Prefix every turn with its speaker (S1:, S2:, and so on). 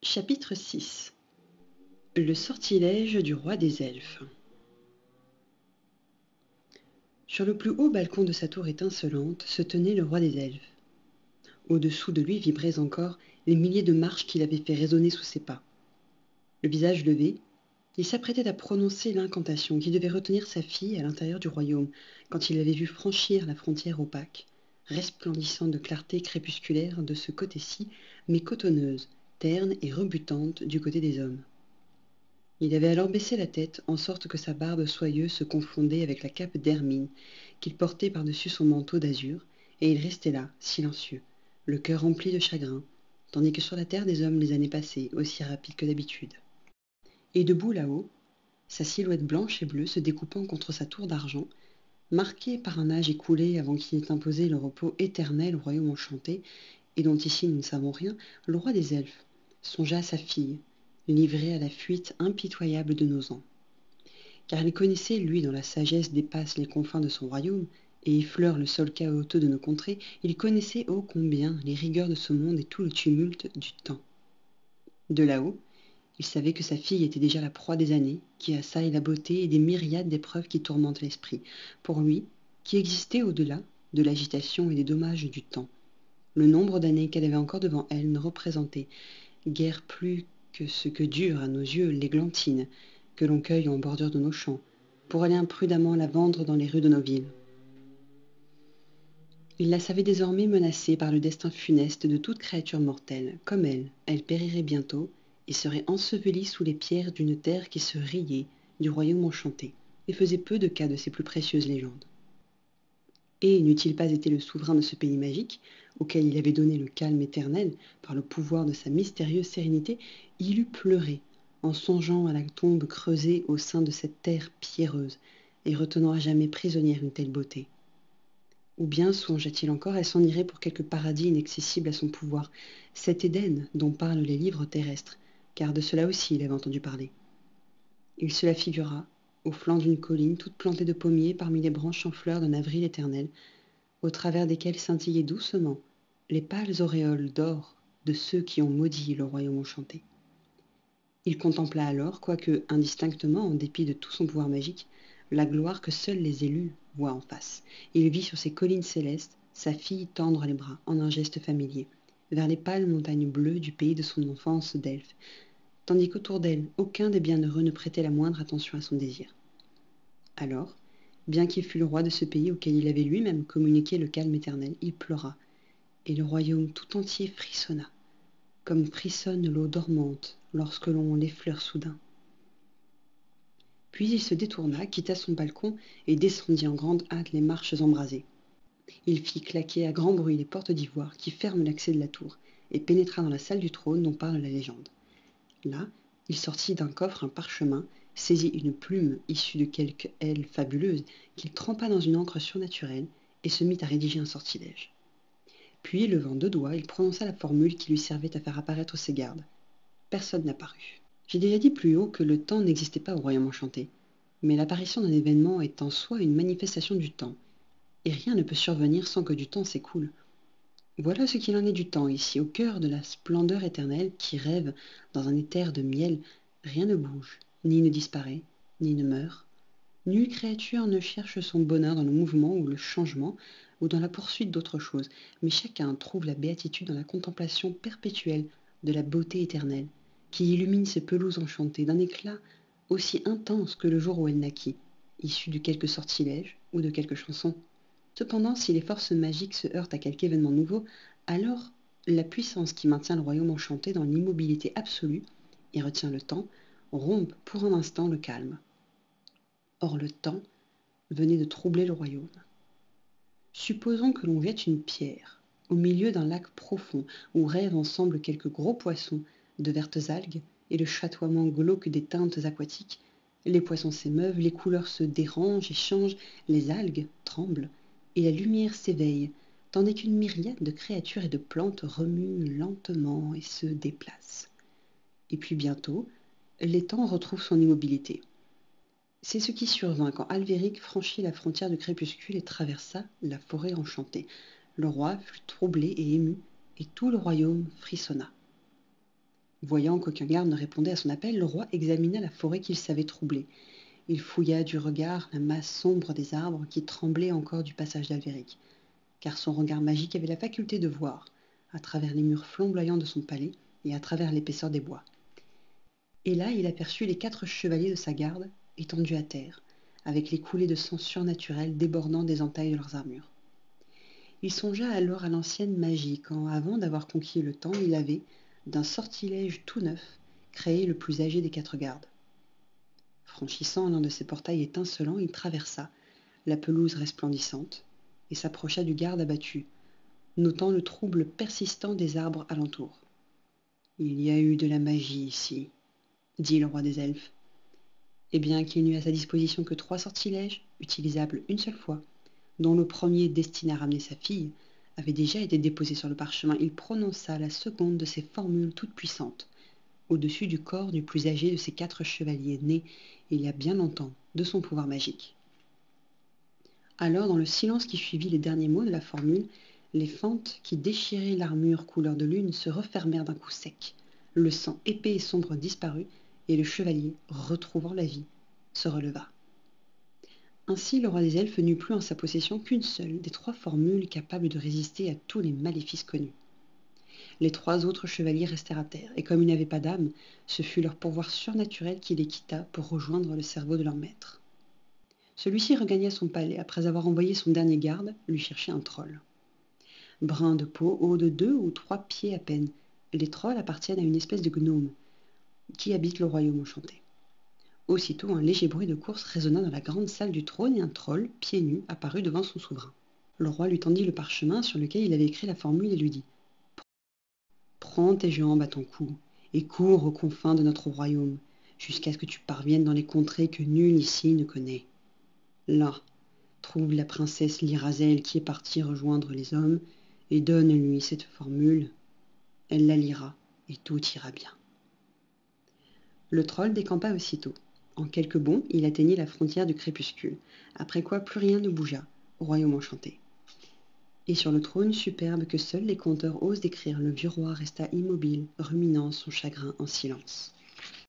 S1: Chapitre 6. Le sortilège du roi des elfes. Sur le plus haut balcon de sa tour étincelante se tenait le roi des elfes. Au-dessous de lui vibraient encore les milliers de marches qu'il avait fait résonner sous ses pas. Le visage levé, il s'apprêtait à prononcer l'incantation qui devait retenir sa fille à l'intérieur du royaume quand il l'avait vue franchir la frontière opaque, resplendissant de clarté crépusculaire de ce côté-ci, mais cotonneuse, terne et rebutante du côté des hommes. Il avait alors baissé la tête, en sorte que sa barbe soyeuse se confondait avec la cape d'hermine qu'il portait par-dessus son manteau d'azur, et il restait là, silencieux, le cœur rempli de chagrin, tandis que sur la terre des hommes les années passaient, aussi rapides que d'habitude. Et debout là-haut, sa silhouette blanche et bleue se découpant contre sa tour d'argent, marquée par un âge écoulé avant qu'il n'ait imposé le repos éternel au royaume enchanté, et dont ici nous ne savons rien, le roi des elfes songea à sa fille, livrée à la fuite impitoyable de nos ans. Car il connaissait, lui, dont la sagesse dépasse les confins de son royaume, et effleure le sol chaotique de nos contrées, il connaissait ô combien les rigueurs de ce monde et tout le tumulte du temps. De là-haut, il savait que sa fille était déjà la proie des années, qui assaillent la beauté et des myriades d'épreuves qui tourmentent l'esprit, pour lui, qui existait au-delà de l'agitation et des dommages du temps. Le nombre d'années qu'elle avait encore devant elle ne représentait guère plus que ce que durent à nos yeux l'églantine que l'on cueille en bordure de nos champs, pour aller imprudemment la vendre dans les rues de nos villes. Il la savait désormais menacée par le destin funeste de toute créature mortelle. Comme elle périrait bientôt et serait ensevelie sous les pierres d'une terre qui se riait du royaume enchanté et faisait peu de cas de ses plus précieuses légendes. Et n'eût-il pas été le souverain de ce pays magique, auquel il avait donné le calme éternel par le pouvoir de sa mystérieuse sérénité, il eût pleuré en songeant à la tombe creusée au sein de cette terre pierreuse et retenant à jamais prisonnière une telle beauté. Ou bien songeait-il encore, elle s'en irait pour quelque paradis inaccessible à son pouvoir, cet Éden dont parlent les livres terrestres, car de cela aussi il avait entendu parler. Il se la figura, au flanc d'une colline toute plantée de pommiers parmi les branches en fleurs d'un avril éternel, au travers desquelles scintillaient doucement les pâles auréoles d'or de ceux qui ont maudit le royaume enchanté. Il contempla alors, quoique indistinctement, en dépit de tout son pouvoir magique, la gloire que seuls les élus voient en face. Il vit sur ces collines célestes sa fille tendre les bras, en un geste familier, vers les pâles montagnes bleues du pays de son enfance d'elfe, tandis qu'autour d'elle, aucun des bienheureux ne prêtait la moindre attention à son désir. Alors, bien qu'il fût le roi de ce pays auquel il avait lui-même communiqué le calme éternel, il pleura, et le royaume tout entier frissonna, comme frissonne l'eau dormante lorsque l'on l'effleure soudain. Puis il se détourna, quitta son balcon et descendit en grande hâte les marches embrasées. Il fit claquer à grand bruit les portes d'ivoire qui ferment l'accès de la tour et pénétra dans la salle du trône dont parle la légende. Là, il sortit d'un coffre un parchemin, saisit une plume issue de quelque aile fabuleuse qu'il trempa dans une encre surnaturelle et se mit à rédiger un sortilège. Puis, levant deux doigts, il prononça la formule qui lui servait à faire apparaître ses gardes. Personne n'apparut. J'ai déjà dit plus haut que le temps n'existait pas au royaume enchanté, mais l'apparition d'un événement est en soi une manifestation du temps, et rien ne peut survenir sans que du temps s'écoule. Voilà ce qu'il en est du temps ici, au cœur de la splendeur éternelle qui rêve dans un éther de miel. Rien ne bouge, ni ne disparaît, ni ne meurt. Nulle créature ne cherche son bonheur dans le mouvement ou le changement, ou dans la poursuite d'autre chose, mais chacun trouve la béatitude dans la contemplation perpétuelle de la beauté éternelle, qui illumine ces pelouses enchantées d'un éclat aussi intense que le jour où elle naquit, issue de quelque sortilège ou de quelque chanson. Cependant, si les forces magiques se heurtent à quelque événement nouveau, alors la puissance qui maintient le royaume enchanté dans l'immobilité absolue et retient le temps, rompt pour un instant le calme. Or le temps venait de troubler le royaume. Supposons que l'on jette une pierre au milieu d'un lac profond où rêvent ensemble quelques gros poissons, de vertes algues et le chatoiement glauque des teintes aquatiques. Les poissons s'émeuvent, les couleurs se dérangent et changent, les algues tremblent, et la lumière s'éveille, tandis qu'une myriade de créatures et de plantes remuent lentement et se déplacent. Et puis bientôt, l'étang retrouve son immobilité. C'est ce qui survint quand Albéric franchit la frontière du crépuscule et traversa la forêt enchantée. Le roi fut troublé et ému, et tout le royaume frissonna. Voyant qu'aucun garde ne répondait à son appel, le roi examina la forêt qu'il savait troublée. Il fouilla du regard la masse sombre des arbres qui tremblaient encore du passage d'Alvéric, car son regard magique avait la faculté de voir, à travers les murs flamboyants de son palais et à travers l'épaisseur des bois. Et là, il aperçut les 4 chevaliers de sa garde, étendus à terre, avec les coulées de sang surnaturel débordant des entailles de leurs armures. Il songea alors à l'ancienne magie, quand, avant d'avoir conquis le temps, il avait, d'un sortilège tout neuf, créé le plus âgé des 4 gardes. Franchissant l'un de ces portails étincelants, il traversa la pelouse resplendissante et s'approcha du garde abattu, notant le trouble persistant des arbres alentour. « Il y a eu de la magie ici, » dit le roi des elfes. Et bien qu'il n'eût à sa disposition que 3 sortilèges, utilisables une seule fois, dont le premier destiné à ramener sa fille, avait déjà été déposé sur le parchemin, il prononça la seconde de ces formules toutes puissantes, au-dessus du corps du plus âgé de ces 4 chevaliers nés, il y a bien longtemps, de son pouvoir magique. Alors, dans le silence qui suivit les derniers mots de la formule, les fentes qui déchiraient l'armure couleur de lune se refermèrent d'un coup sec. Le sang épais et sombre disparut, et le chevalier, retrouvant la vie, se releva. Ainsi, le roi des elfes n'eut plus en sa possession qu'une seule des 3 formules capables de résister à tous les maléfices connus. Les 3 autres chevaliers restèrent à terre, et comme ils n'avaient pas d'âme, ce fut leur pouvoir surnaturel qui les quitta pour rejoindre le cerveau de leur maître. Celui-ci regagna son palais après avoir envoyé son dernier garde lui chercher un troll. Brun de peau, haut de 2 ou 3 pieds à peine, les trolls appartiennent à une espèce de gnome qui habite le royaume enchanté. Aussitôt, un léger bruit de course résonna dans la grande salle du trône et un troll, pieds nus, apparut devant son souverain. Le roi lui tendit le parchemin sur lequel il avait écrit la formule et lui dit « Prends tes jambes à ton cou et cours aux confins de notre royaume, jusqu'à ce que tu parviennes dans les contrées que nul ici ne connaît. Là, trouve la princesse Lyrazel qui est partie rejoindre les hommes et donne-lui cette formule. Elle la lira et tout ira bien. » Le troll décampa aussitôt. En quelques bonds, il atteignit la frontière du crépuscule, après quoi plus rien ne bougea, au royaume enchanté. Et sur le trône superbe que seuls les conteurs osent décrire, le vieux roi resta immobile, ruminant son chagrin en silence.